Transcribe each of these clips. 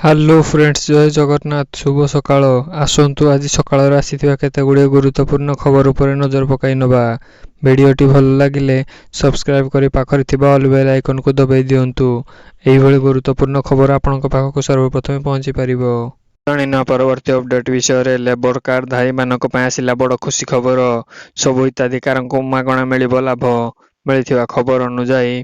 Hello friends, ଜୟ ଜଗନ୍ନାଥ। ଶୁଭ ସକାଳ। ଆସନ୍ତୁ ଆଜି ସକାଳରୁ ଆସିଥିବା କେତେଗୁଡ଼ିଏ ଗୁରୁତ୍ୱପୂର୍ଣ୍ଣ ଖବର ଉପରେ ନଜର ପକାଇ ନେବା। ଭିଡ଼ିଓଟି ଭଲ ଲାଗିଲେ ସବସ୍କ୍ରାଇବ୍ କରି ପାଖରେ ଥିବା ଅଲ୍ ବେଲ୍ ଆଇକନ୍କୁ ଦବାଇ ଦିଅନ୍ତୁ। ଏହିଭଳି ଗୁରୁତ୍ୱପୂର୍ଣ୍ଣ ଖବର ଆପଣଙ୍କ ପାଖକୁ ସର୍ବପ୍ରଥମେ ପହଞ୍ଚି ପାରିବ। ଜାଣିନ ପରବର୍ତ୍ତୀ ଅପଡେଟ୍ ବିଷୟରେ। ଲେବର କାର୍ଡଧାରୀମାନଙ୍କ ପାଇଁ ଆସିଲା ବଡ଼ ଖୁସି ଖବର। ସବୁ ହିତାଧିକାରୀଙ୍କୁ ମାଗଣା ମିଳିବ ଲାଭ। ମିଳିଥିବା ଖବର ଅନୁଯାୟୀ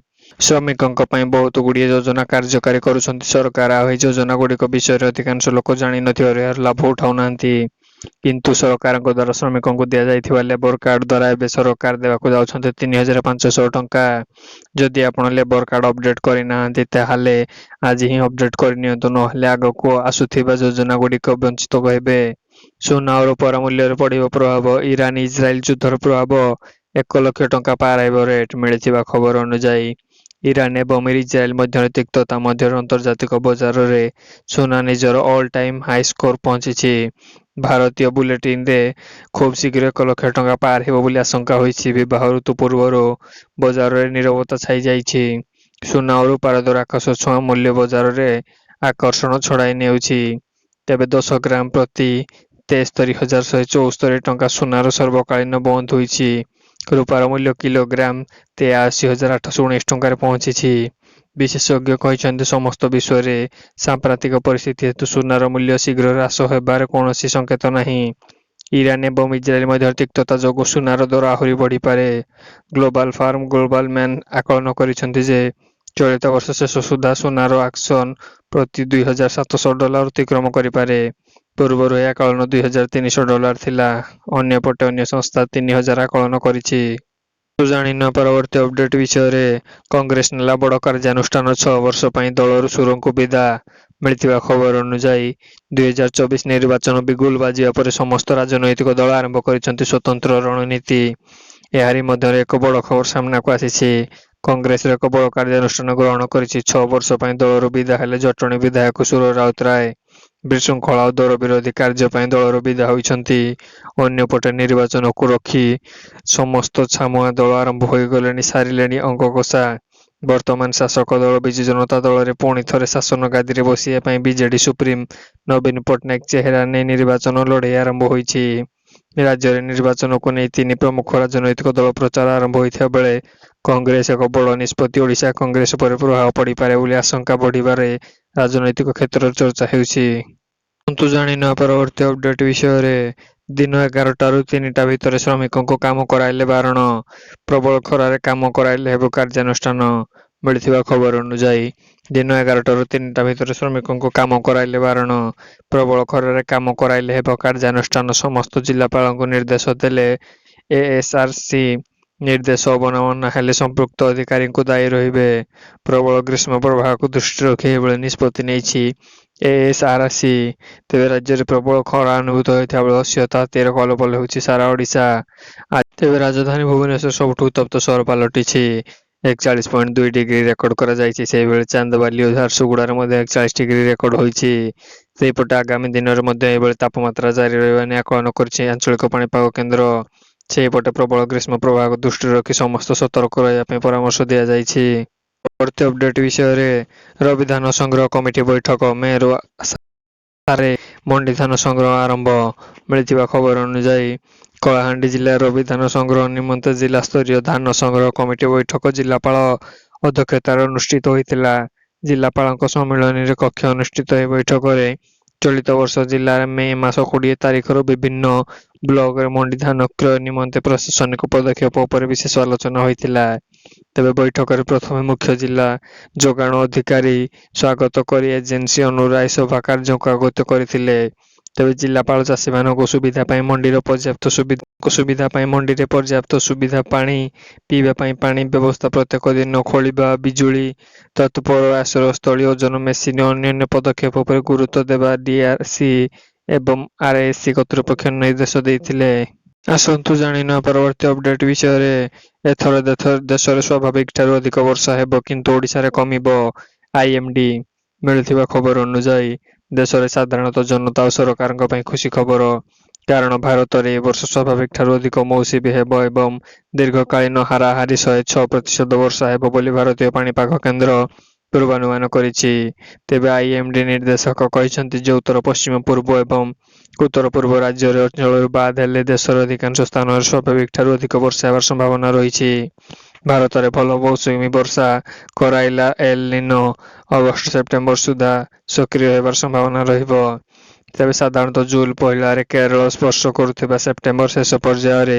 ଶ୍ରମିକଙ୍କ ପାଇଁ ବହୁତ ଗୁଡ଼ିଏ ଯୋଜନା କାର୍ଯ୍ୟକାରୀ କରୁଛନ୍ତି ସରକାର। ଆଉ ଏହି ଯୋଜନା ଗୁଡ଼ିକ ବିଷୟରେ ଅଧିକାଂଶ ଲୋକ ଜାଣିନଥିବାରୁ ଏହାର ଲାଭ ଉଠାଉନାହାନ୍ତି। କିନ୍ତୁ ସରକାରଙ୍କ ଦ୍ୱାରା ଶ୍ରମିକଙ୍କୁ ଦିଆଯାଇଥିବା ଲେବର କାର୍ଡ ଦ୍ୱାରା ଏବେ ସରକାର ଦେବାକୁ ଯାଉଛନ୍ତି 3,500 ଟଙ୍କା। ଯଦି ଆପଣ ଲେବର କାର୍ଡ ଅପଡେଟ୍ କରିନାହାନ୍ତି ତାହେଲେ ଆଜି ହିଁ ଅପଡେଟ୍ କରିନିଅନ୍ତୁ, ନହେଲେ ଆଗକୁ ଆସୁଥିବା ଯୋଜନା ଗୁଡ଼ିକ ବଞ୍ଚିତ ହେବେ। ସୁନା ଓ ରୂପାର ମୂଲ୍ୟରେ ପଡ଼ିବ ପ୍ରଭାବ। ଇରାନ ଇସ୍ରାଏଲ ଯୁଦ୍ଧର ପ୍ରଭାବ। 1,00,000 ଟଙ୍କା ପାର ହେବ ରେଟ୍। ମିଳିଥିବା ଖବର ଅନୁଯାୟୀ ଇରାନ ଏବଂ ଇସ୍ରାଏଲ ମଧ୍ୟରେ ତିକ୍ତତା ମଧ୍ୟରେ ଆନ୍ତର୍ଜାତିକ ବଜାରରେ ସୁନା ନିଜର ଅଲ୍ ଟାଇମ୍ ହାଇ ସ୍କୋର ପହଞ୍ଚିଛି। ଭାରତୀୟ ବୁଲେଟିନରେ ଖୁବ୍ ଶୀଘ୍ର 1,00,000 ଟଙ୍କା ପାର ହେବ ବୋଲି ଆଶଙ୍କା ହୋଇଛି। ବିବାହ ଋତୁ ପୂର୍ବରୁ ବଜାରରେ ନୀରବତା ଛାଇଯାଇଛି। ସୁନା ଓ ରୂପାର ଦର ଆକାଶ ଛୁଆଁ ମୂଲ୍ୟ ବଜାରରେ ଆକର୍ଷଣ ଛଡ଼ାଇ ନେଉଛି। ତେବେ 10 ଗ୍ରାମ ପ୍ରତି 73,174 ଟଙ୍କା ସୁନାର ସର୍ବକାଳୀନ ବନ୍ଦ ହୋଇଛି। ରୂପାର ମୂଲ୍ୟ କିଲୋଗ୍ରାମ 83,819 ଟଙ୍କାରେ ପହଞ୍ଚିଛି। ବିଶେଷଜ୍ଞ କହିଛନ୍ତି ସମସ୍ତ ବିଶ୍ୱରେ ସାମ୍ପ୍ରତିକ ପରିସ୍ଥିତି ହେତୁ ସୁନାର ମୂଲ୍ୟ ଶୀଘ୍ର ହ୍ରାସ ହେବାର କୌଣସି ସଂକେତ ନାହିଁ। ଇରାନ ଏବଂ ଇସ୍ରାଏଲ ମଧ୍ୟରେ ତିକ୍ତତା ଯୋଗୁଁ ସୁନାର ଦର ଆହୁରି ବଢ଼ିପାରେ। ଗ୍ଲୋବାଲ ଫାର୍ମ ଗ୍ଲୋବାଲ ମ୍ୟାନ୍ ଆକଳନ କରିଛନ୍ତି ଯେ ଚଳିତ ବର୍ଷ ଶେଷ ସୁଦ୍ଧା ସୁନାର ଆକ୍ସନ ପ୍ରତି $2,700 ଅତିକ୍ରମ କରିପାରେ। ପୂର୍ବରୁ ଏହି ଆକଳନ $2,300 ଥିଲା। ଅନ୍ୟପଟେ ଅନ୍ୟ ସଂସ୍ଥା 3,000 ଆକଳନ କରିଛି। ଜାଣିନ ପରବର୍ତ୍ତୀ ଅପଡେଟ୍ ବିଷୟରେ। କଂଗ୍ରେସ ନେଲା ବଡ଼ କାର୍ଯ୍ୟାନୁଷ୍ଠାନ। 6 ବର୍ଷ ପାଇଁ ଦଳରୁ ସୁରଙ୍କୁ ବିଦା। ମିଳିଥିବା ଖବର ଅନୁଯାୟୀ 2024 ନିର୍ବାଚନ ବିଗୁଲ ବାଜିବା ପରେ ସମସ୍ତ ରାଜନୈତିକ ଦଳ ଆରମ୍ଭ କରିଛନ୍ତି ସ୍ୱତନ୍ତ୍ର ରଣନୀତି। ଏହାରି ମଧ୍ୟରେ ଏକ ବଡ଼ ଖବର ସାମ୍ନାକୁ ଆସିଛି। କଂଗ୍ରେସର ଏକ ବଡ଼ କାର୍ଯ୍ୟାନୁଷ୍ଠାନ ଗ୍ରହଣ କରିଛି। 6 ବର୍ଷ ପାଇଁ ଦଳରୁ ବିଦା ହେଲେ ଜଟଣୀ ବିଧାୟକ ସୁର ରାଉତରାୟ। ବିଶୃଙ୍ଖଳା ଓ ଦଳ ବିରୋଧୀ କାର୍ଯ୍ୟ ପାଇଁ ଦଳରୁ ବିଦା ହୋଇଛନ୍ତି। ଅନ୍ୟପଟେ ନିର୍ବାଚନକୁ ରଖି ସମସ୍ତ ଛାମୁଆ ଦଳ ଆରମ୍ଭ ହୋଇଗଲେଣି ସାରିଲେଣି ଅଙ୍କକଷା। ବର୍ତ୍ତମାନ ଶାସକ ଦଳ ବିଜୁ ଜନତା ଦଳରେ ପୁଣି ଥରେ ଶାସନ ଗାଦିରେ ବସିବା ପାଇଁ ବିଜେଡି ସୁପ୍ରିମ ନବୀନ ପଟ୍ଟନାୟକ ଚେହେରା ନେଇ ନିର୍ବାଚନ ଲଢ଼େଇ ଆରମ୍ଭ ହୋଇଛି। ରାଜ୍ୟରେ ନିର୍ବାଚନକୁ ନେଇ 3 ପ୍ରମୁଖ ରାଜନୈତିକ ଦଳ ପ୍ରଚାର ଆରମ୍ଭ ହୋଇଥିବା ବେଳେ କଂଗ୍ରେସ ଏକ ବଡ଼ ନିଷ୍ପତ୍ତି ଓଡ଼ିଶା କଂଗ୍ରେସ ଉପରେ ପ୍ରଭାବ ପଡ଼ିପାରେ ବୋଲି ଆଶଙ୍କା ବଢ଼ିବାରେ ରାଜନୈତିକ କ୍ଷେତ୍ରରେ ଚର୍ଚ୍ଚା ହେଉଛି। କିନ୍ତୁ ଜାଣିନ ପରବର୍ତ୍ତୀ ଅପଡେଟ୍ ବିଷୟରେ। ଦିନ 11ଟାରୁ 3ଟା ଭିତରେ ଶ୍ରମିକଙ୍କୁ କାମ କରାଇଲେ ବାରଣ। ପ୍ରବଳ ଖରାରେ କାମ କରାଇଲେ ହେବ କାର୍ଯ୍ୟାନୁଷ୍ଠାନ। ମିଳିଥିବା ଖବର ଅନୁଯାୟୀ ଦିନ 11ଟାରୁ 3ଟା ଭିତରେ ଶ୍ରମିକଙ୍କୁ କାମ କରାଇଲେ ବାରଣ। ପ୍ରବଳ ଖରାରେ କାମ କରାଇଲେ ହେବ କାର୍ଯ୍ୟାନୁଷ୍ଠାନ। ସମସ୍ତ ଜିଲ୍ଲାପାଳଙ୍କୁ ନିର୍ଦ୍ଦେଶ ଦେଲେ ଏଏସ୍ଆରସି। ନିର୍ଦ୍ଦେଶ ଅବମାନନା ହେଲେ ସମ୍ପୃକ୍ତ ଅଧିକାରୀଙ୍କୁ ଦାୟୀ ରହିବେ। ପ୍ରବଳ ଗ୍ରୀଷ୍ମ ପ୍ରବାହକୁ ଦୃଷ୍ଟିରେ ରଖି ଏଭଳି ନିଷ୍ପତ୍ତି ନେଇଛି ଏଏସ୍ଆରସି। ତେବେ ରାଜ୍ୟରେ ପ୍ରବଳ ଖରା ଅନୁଭୂତ ହେଉଥିବା ବେଳେ ଅସ୍ୟତା ହାତୀର କଲବଲ ହେଉଛି ସାରା ଓଡ଼ିଶା। ତେବେ ରାଜଧାନୀ ଭୁବନେଶ୍ୱର ସବୁଠୁ ଉତ୍ତପ୍ତ ସହର ପାଲଟିଛି। 41.2 ଡିଗ୍ରୀ ରେକର୍ଡ କରାଯାଇଛି। ସେହିଭଳି ଚାନ୍ଦବାଲି ଓ ଝାରସୁଗୁଡ଼ାରେ ମଧ୍ୟ 41 ଡିଗ୍ରୀ ରେକର୍ଡ ହୋଇଛି। ସେହିପଟେ ଆଗାମୀ ଦିନରେ ମଧ୍ୟ ଏଭଳି ତାପମାତ୍ରା ଜାରି ରହିବ ନେଇ ଆକଳନ କରିଛି ଆଞ୍ଚଳିକ ପାଣିପାଗ କେନ୍ଦ୍ର। ସେହିପଟେ ପ୍ରବଳ ଗ୍ରୀଷ୍ମ ପ୍ରବାହକୁ ଦୃଷ୍ଟିରେ ରଖି ସମସ୍ତ ସତର୍କ ରହିବା ପାଇଁ ପରାମର୍ଶ ଦିଆଯାଇଛି। ପରବର୍ତ୍ତୀ ଅପଡେଟ୍ ବିଷୟରେ। ରବି ଧାନ ସଂଗ୍ରହ କମିଟି ବୈଠକ। ମେରୁ ରେ ମଣ୍ଡି ଧାନ ସଂଗ୍ରହ ଆରମ୍ଭ। ମିଳିଥିବା ଖବର ଅନୁଯାୟୀ କଳାହାଣ୍ଡି ଜିଲ୍ଲାରେ ରବି ଧାନ ସଂଗ୍ରହ ନିମନ୍ତେ ଜିଲ୍ଲା ସ୍ତରୀୟ ଧାନ ସଂଗ୍ରହ କମିଟି ବୈଠକ ଜିଲ୍ଲାପାଳ ଅଧ୍ୟକ୍ଷତାରେ ଅନୁଷ୍ଠିତ ହୋଇଥିଲା। ଜିଲ୍ଲାପାଳଙ୍କ ସମ୍ମିଳନୀରେ କକ୍ଷ ଅନୁଷ୍ଠିତ ଏହି ବୈଠକରେ ଚଳିତ ବର୍ଷ ଜିଲ୍ଲାରେ ମେ ମାସ 20 ତାରିଖରୁ ବିଭିନ୍ନ ବ୍ଲକରେ ମଣ୍ଡି ଧାନ କ୍ରୟ ନିମନ୍ତେ ପ୍ରଶାସନିକ ପଦକ୍ଷେପ ଉପରେ ବିଶେଷ ଆଲୋଚନା ହୋଇଥିଲା। ତେବେ ବୈଠକରେ ପ୍ରଥମେ ମୁଖ୍ୟ ଜିଲ୍ଲା ଯୋଗାଣ ଅଧିକାରୀ ସ୍ୱାଗତ କରି ଏଜେନ୍ସି ଅନୁରାଇ ସଭା କାର୍ଯ୍ୟକୁ ଆଗତ କରିଥିଲେ। ତେବେ ଜିଲ୍ଲାପାଳ ଚାଷୀମାନଙ୍କୁ ସୁବିଧା ପାଇଁ ମଣ୍ଡିରେ ପର୍ଯ୍ୟାପ୍ତ ସୁବିଧା ପାଣି ପିଇବା ପାଇଁ ପାଣି ବ୍ୟବସ୍ଥା ପ୍ରତ୍ୟେକ ଦିନ ଖୋଳିବା, ବିଜୁଳି ତତ୍ପର ଆଶ୍ରୟସ୍ଥଳୀ, ଓଜନ ମେସିନ ଓ ଅନ୍ୟାନ୍ୟ ପଦକ୍ଷେପ ଉପରେ ଗୁରୁତ୍ୱ ଦେବା ଡିଆର୍ସି ଏବଂ ଆର୍ଏସି କର୍ତ୍ତୃପକ୍ଷ ନିର୍ଦ୍ଦେଶ ଦେଇଥିଲେ। ଆସନ୍ତୁ ଜାଣିନେବା ପରବର୍ତ୍ତୀ ଅପଡେଟ୍ ବିଷୟରେ। ଏଥର ଦେଶରେ ସ୍ୱାଭାବିକ ଠାରୁ ଅଧିକ ବର୍ଷା ହେବ କିନ୍ତୁ ଓଡ଼ିଶାରେ କମିବ। ଆଇଏମ୍ଡି। ମିଳିଥିବା ଖବର ଅନୁଯାୟୀ ଦେଶରେ ସାଧାରଣତଃ ଜନତା ଓ ସରକାରଙ୍କ ପାଇଁ ଖୁସି ଖବର। କାରଣ ଭାରତରେ ଏ ବର୍ଷ ସ୍ୱାଭାବିକ ଠାରୁ ଅଧିକ ମୌସୁମୀ ହେବ ଏବଂ ଦୀର୍ଘକାଳୀନ ହାରାହାରି 106% ବର୍ଷା ହେବ ବୋଲି ଭାରତୀୟ ପାଣିପାଗ କେନ୍ଦ୍ର ପୂର୍ବାନୁମାନ କରିଛି। ତେବେ ଆଇଏମଡି ନିର୍ଦ୍ଦେଶକ କହିଛନ୍ତି ଯେ ଉତ୍ତର ପଶ୍ଚିମ ପୂର୍ବ ଏବଂ ଉତ୍ତର ପୂର୍ବ ରାଜ୍ୟରେ ଅଞ୍ଚଳରୁ ବାଦ ହେଲେ ଦେଶର ଅଧିକାଂଶ ସ୍ଥାନରେ ସ୍ୱାଭାବିକ ଠାରୁ ଅଧିକ ବର୍ଷା ହେବାର ସମ୍ଭାବନା ରହିଛି। ଭାରତରେ ଭଲ ମୌସୁମୀ ବର୍ଷା କରାଇଲା ଏଲ୍ ନିନୋ ଅଗଷ୍ଟ ସେପ୍ଟେମ୍ବର ସୁଦ୍ଧା ସକ୍ରିୟ ହେବାର ସମ୍ଭାବନା ରହିବ। ତେବେ ସାଧାରଣତଃ ଜୁନ୍ ପହିଲାରେ କେରଳ ସ୍ପର୍ଶ କରୁଥିବା ସେପ୍ଟେମ୍ବର ଶେଷ ପର୍ଯ୍ୟାୟରେ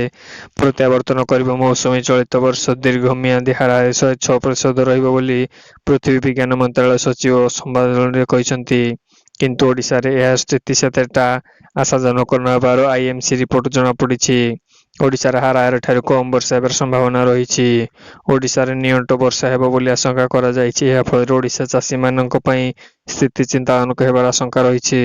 ପ୍ରତ୍ୟାବର୍ତ୍ତନ କରିବ ମୌସୁମୀ। ଚଳିତ ବର୍ଷ ଦୀର୍ଘମିଆଦୀ ହାରାହାରି 106% ରହିବ ବୋଲି ପୃଥିବୀ ବିଜ୍ଞାନ ମନ୍ତ୍ରାଳୟ ସଚିବ ସମ୍ବାଦରେ କହିଛନ୍ତି। କିନ୍ତୁ ଓଡ଼ିଶାରେ ଏହା ସ୍ଥିତି ସେତେଟା ଆଶାଜନକ ନହେବାରୁ ଆଇଏମସି ରିପୋର୍ଟ ଜଣାପଡ଼ିଛି। ଓଡ଼ିଶାରେ ହାରାହାରି ଠାରୁ କମ୍ ବର୍ଷା ହେବାର ସମ୍ଭାବନା ରହିଛି। ଓଡ଼ିଶାରେ ନିଅଣ୍ଟ ବର୍ଷା ହେବ ବୋଲି ଆଶଙ୍କା କରାଯାଇଛି। ଏହା ଫଳରେ ଓଡ଼ିଶା ଚାଷୀମାନଙ୍କ ପାଇଁ ସ୍ଥିତି ଚିନ୍ତାଜନକ ହେବାର ଆଶଙ୍କା ରହିଛି।